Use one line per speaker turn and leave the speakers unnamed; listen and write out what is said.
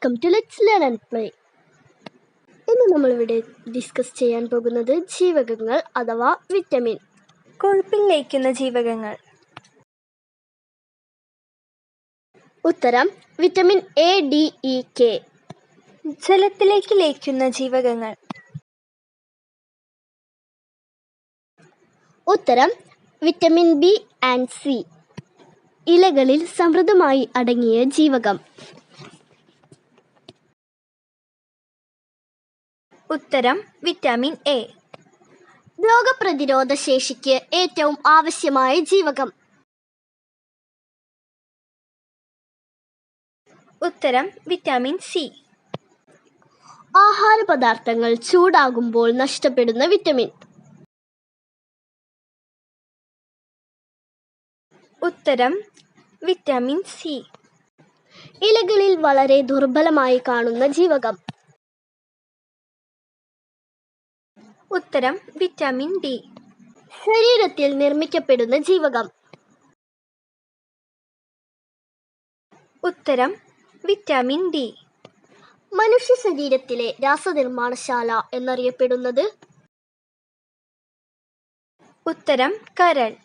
Welcome to let's learn and play. ഇന്ന് നമ്മളിവിടെ discuss ചെയ്യാൻ പോകുന്നത് ജീവകങ്ങൾ അഥവാ വിറ്റമിൻ.
കൊഴുപ്പിൽ ലയിക്കുന്ന ജീവകങ്ങൾ.
ഉത്തരം vitamin A, D, E, K.
ജലത്തിലേക്ക് ലയിക്കുന്ന ജീവകങ്ങൾ.
ഉത്തരം വിറ്റമിൻ ബി ആൻഡ് സി. ഇലകളിൽ സമൃദ്ധമായി അടങ്ങിയ ജീവകം.
ഉത്തരം വിറ്റാമിൻ എ.
രോഗപ്രതിരോധ ശേഷിക്ക് ഏറ്റവും ആവശ്യമായ ജീവകം.
ഉത്തരം വിറ്റാമിൻ സി.
ആഹാര പദാർത്ഥങ്ങൾ ചൂടാകുമ്പോൾ നഷ്ടപ്പെടുന്ന വിറ്റമിൻ.
ഉത്തരം വിറ്റാമിൻ സി.
ഇലകളിൽ വളരെ ദുർബലമായി കാണുന്ന ജീവകം.
ഉത്തരം വിറ്റാമിൻ ഡി.
ശരീരത്തിൽ നിർമ്മിക്കപ്പെടുന്ന ജീവകം.
ഉത്തരം വിറ്റാമിൻ ഡി.
മനുഷ്യ ശരീരത്തിലെ രാസനിർമ്മാണശാല എന്നറിയപ്പെടുന്നത്.
ഉത്തരം കരൾ.